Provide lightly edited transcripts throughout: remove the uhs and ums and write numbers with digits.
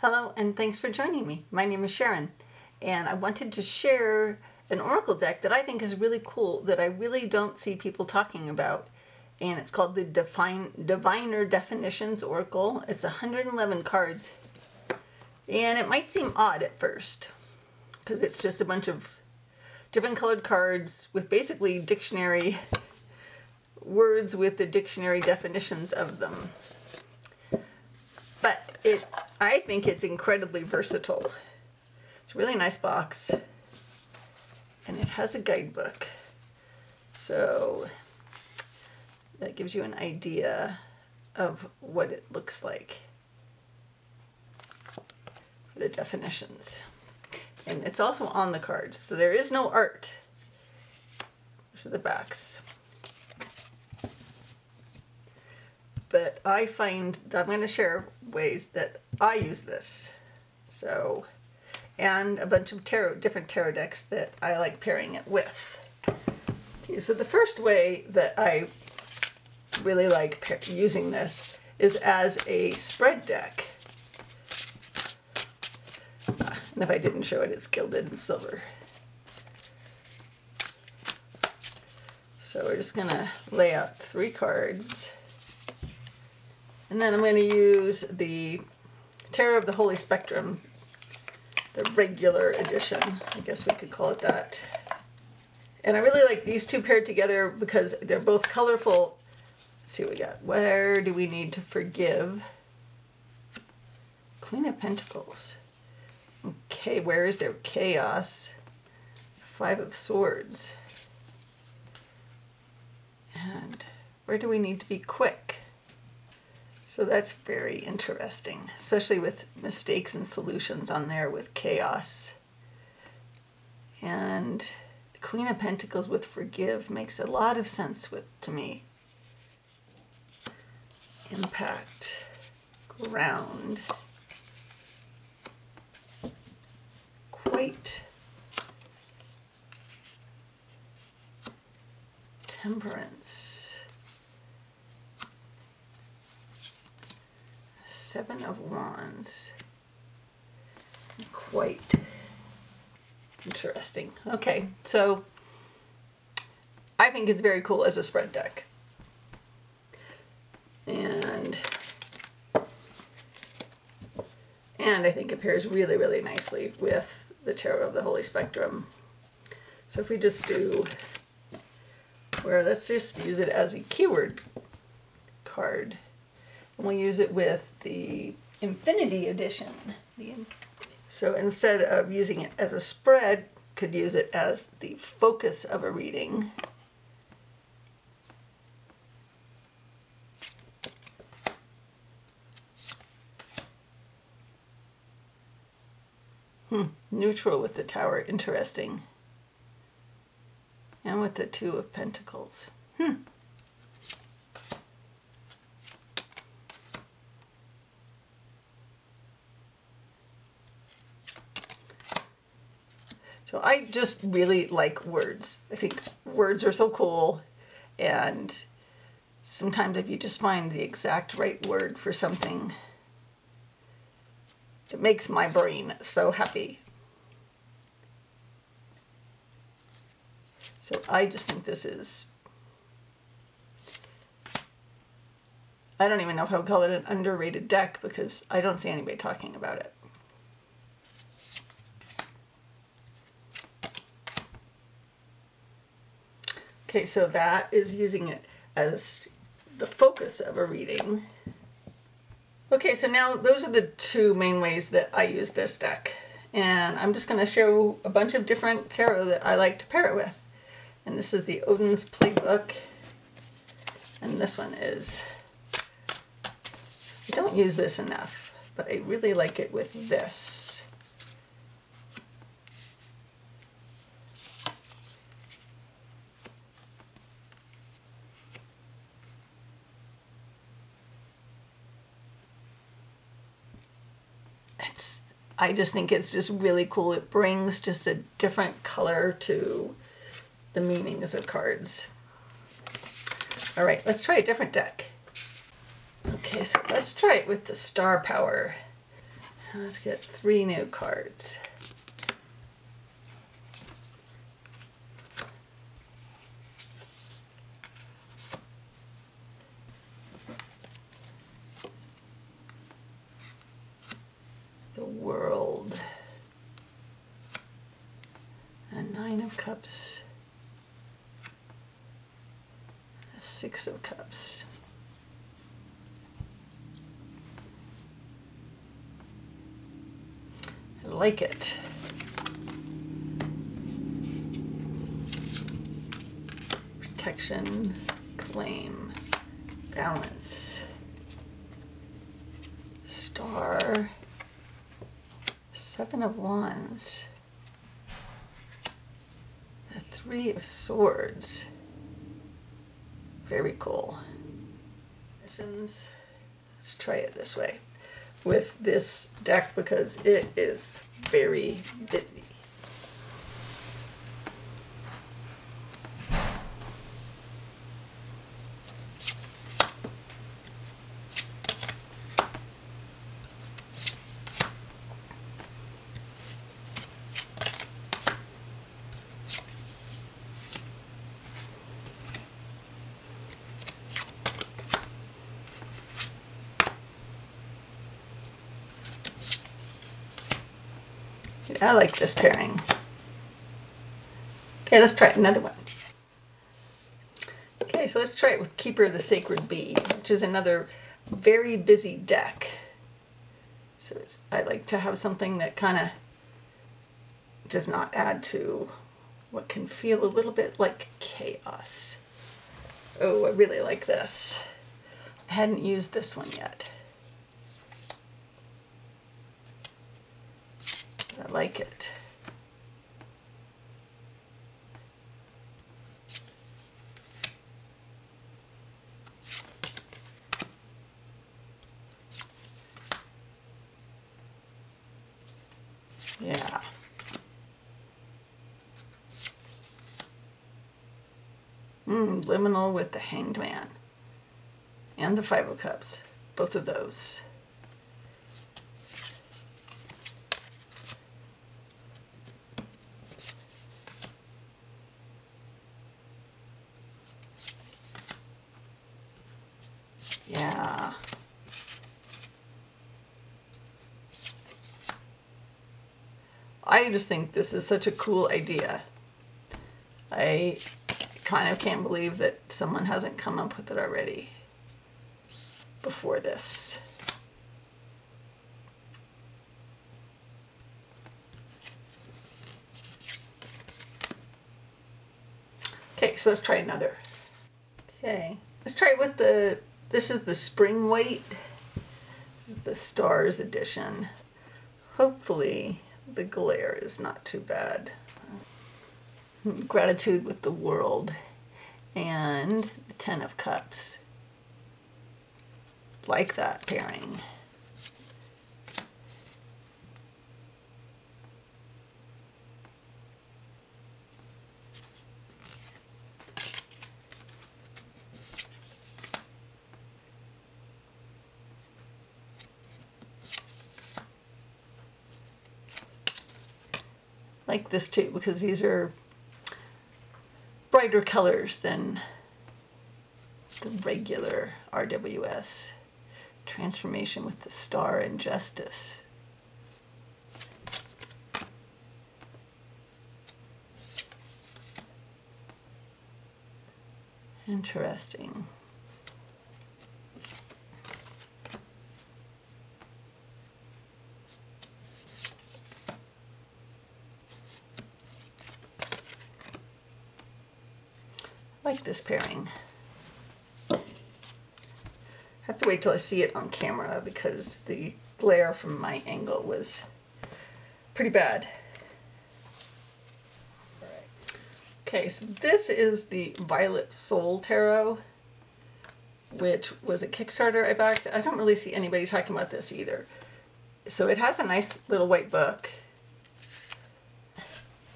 Hello and thanks for joining me. My name is Sharon and I wanted to share an oracle deck that I think is really cool that I really don't see people talking about, and it's called the Diviner Definitions Oracle. It's 111 cards and it might seem odd at first because it's just a bunch of different colored cards with basically dictionary words with the dictionary definitions of them. But I think it's incredibly versatile. It's a really nice box, and it has a guidebook. So that gives you an idea of what it looks like for the definitions. And it's also on the cards, so there is no art. These are the backs. But I find that I'm going to share ways that I use this. So, and a bunch of different tarot decks that I like pairing it with. Okay, so the first way that I really like using this is as a spread deck. And if I didn't show it, it's gilded in silver. So we're just going to lay out 3 cards. And then I'm going to use the Tarot of the Holy Spectrum, the regular edition, I guess we could call it that. And I really like these two paired together because they're both colorful. Let's see what we got. Where do we need to forgive? Queen of Pentacles. Okay, where is there chaos? 5 of Swords. And where do we need to be quick? So that's very interesting, especially with mistakes and solutions on there with chaos. And the Queen of Pentacles with forgive makes a lot of sense to me. Impact, ground, quite, temperance. 7 of Wands. Quite interesting. Okay, so I think it's very cool as a spread deck. And I think it pairs really, really nicely with the Tarot of the Holy Spectrum. So if we just do, let's just use it as a keyword card. And we'll use it with the Infinity Edition. So instead of using it as a spread, could use it as the focus of a reading. Neutral with the Tower, interesting. And with the 2 of Pentacles. So I just really like words. I think words are so cool, and sometimes if you just find the exact right word for something, it makes my brain so happy. So I just think this is, I don't even know if I would call it an underrated deck because I don't see anybody talking about it. Okay, so that is using it as the focus of a reading. Okay, so now those are the 2 main ways that I use this deck. And I'm just going to show a bunch of different tarot that I like to pair it with. And this is the Odin's Playbook. And this one is, I don't use this enough, but I really like it with this. I just think it's just really cool. It brings just a different color to the meanings of cards. All right, let's try a different deck. Okay, so let's try it with the Star Power. Let's get 3 new cards. The World. A 9 of Cups. A 6 of Cups. I like it. Protection, claim, balance, Star, 7 of Wands, the 3 of Swords. Very cool. Let's try it this way with this deck because it is very busy. I like this pairing. Okay, let's try another one. Okay, so let's try it with Keeper of the Sacred Bee, which is another very busy deck. So I like to have something that kind of does not add to what can feel a little bit like chaos. Oh, I really like this. I hadn't used this one yet. I like it. Yeah. Liminal with the Hanged Man and the 5 of Cups. Both of those. Yeah. I just think this is such a cool idea. I kind of can't believe that someone hasn't come up with it already before this. Okay, so let's try another. Okay, let's try it with this is the Spring White. This is the Stars edition. Hopefully the glare is not too bad. Gratitude with the World and the 10 of Cups. Like that pairing. Like this too, because these are brighter colors than the regular RWS. Transformation with the Star and Justice. Interesting. I like this pairing. I have to wait till I see it on camera because the glare from my angle was pretty bad. Okay, so this is the Violet Soul Tarot, which was a Kickstarter I backed. I don't really see anybody talking about this either. So it has a nice little white book.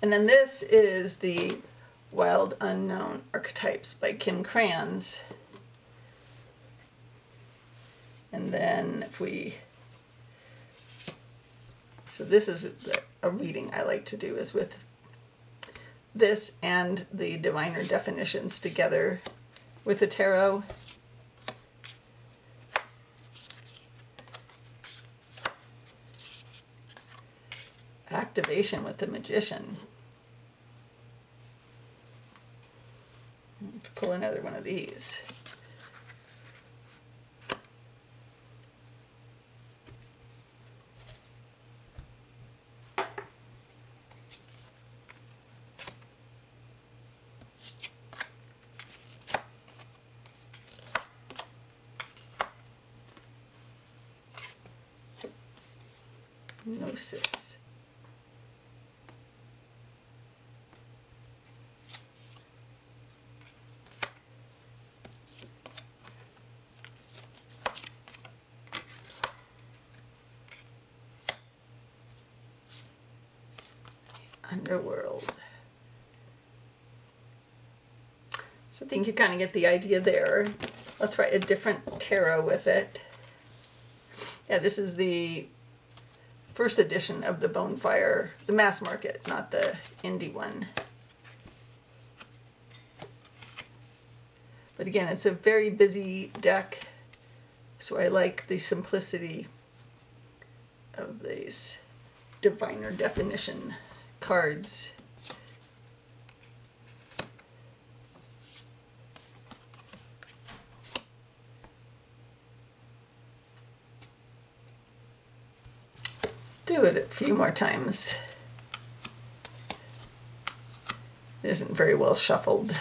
And then this is the Wild Unknown Archetypes by Kim Krans. And then if we So this is a reading I like to do, is with this and the diviner definitions together with the tarot. Activation with the magician. Let's pull another one of these. Gnosis. Underworld. So I think you kind of get the idea there. Let's write a different tarot with it. Yeah, this is the first edition of the Bonefire, the mass market, not the indie one. But again, it's a very busy deck, so I like the simplicity of these diviner definition cards. Do it a few more times. It isn't very well shuffled.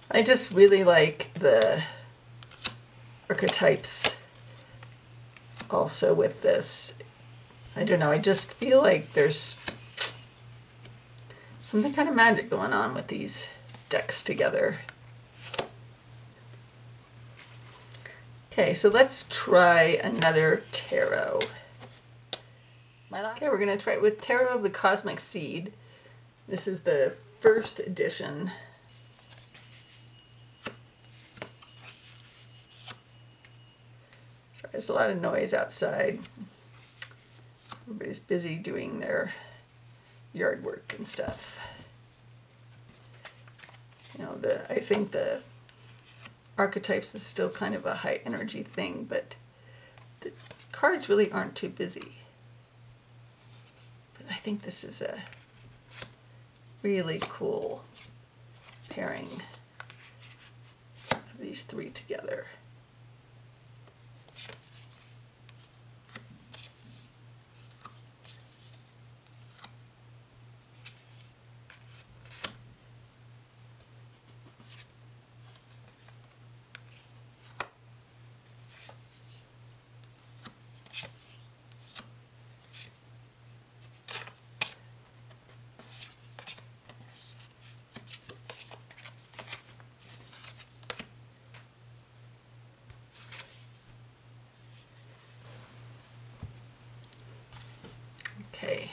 I just really like the archetypes also with this. I don't know, I just feel like there's something kind of magic going on with these decks together. Okay, so let's try another tarot. Okay, we're going to try it with Tarot of the Cosmic Seed. This is the first edition. Sorry, there's a lot of noise outside. Everybody's busy doing their yard work and stuff. You know, I think the archetypes is still kind of a high energy thing, but the cards really aren't too busy. But I think this is a really cool pairing of these three together. Okay.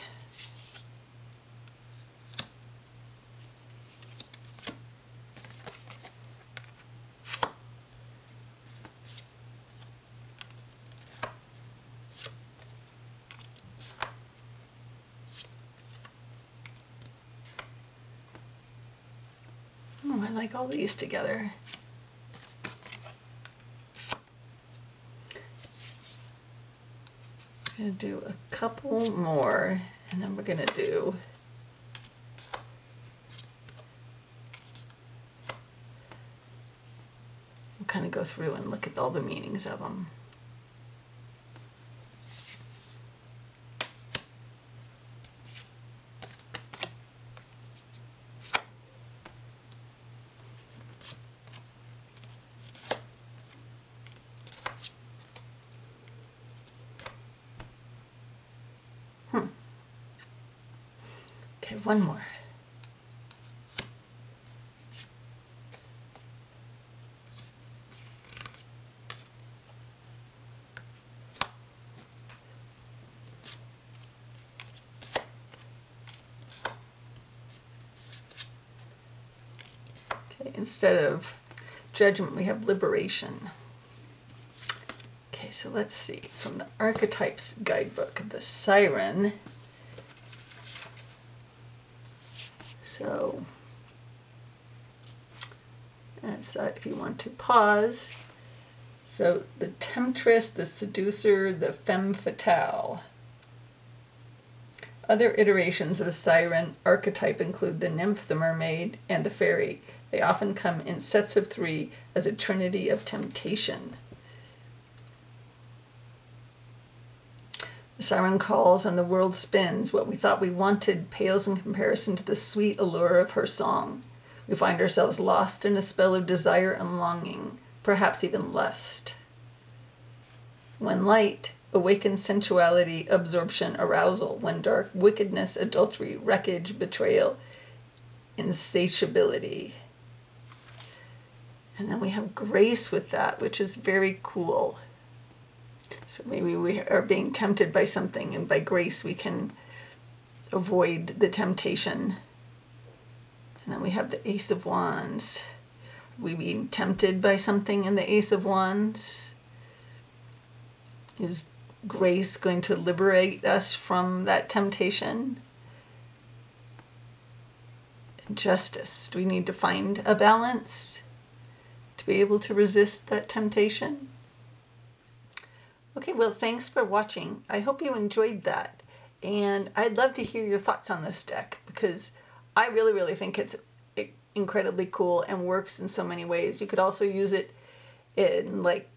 Oh, I like all these together. I'm going to do a couple more, and then we're going to do we'll kind of go through and look at all the meanings of them. Okay, one more. Okay, instead of judgment, we have liberation. Okay, so let's see. From the Archetypes Guidebook, the Siren. So that's that if you want to pause. So the Temptress, the Seducer, the Femme Fatale. Other iterations of the Siren archetype include the Nymph, the Mermaid, and the Fairy. They often come in sets of 3 as a trinity of temptation. The siren calls and the world spins. What we thought we wanted pales in comparison to the sweet allure of her song. We find ourselves lost in a spell of desire and longing, perhaps even lust. When light awakens sensuality, absorption, arousal. When dark, wickedness, adultery, wreckage, betrayal, insatiability. And then we have grace with that, which is very cool. So maybe we are being tempted by something, and by grace we can avoid the temptation. And then we have the Ace of Wands. Are we being tempted by something in the Ace of Wands? Is grace going to liberate us from that temptation? Justice. Do we need to find a balance to be able to resist that temptation? Okay, well, thanks for watching. I hope you enjoyed that. And I'd love to hear your thoughts on this deck, because I really think it's incredibly cool and works in so many ways. You could also use it in, like,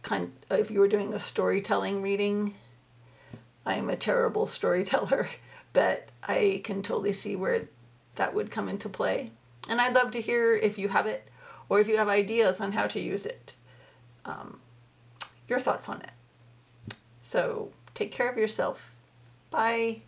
if you were doing a storytelling reading. I am a terrible storyteller, but I can totally see where that would come into play. And I'd love to hear if you have it, or if you have ideas on how to use it. Your thoughts on it. So take care of yourself. Bye.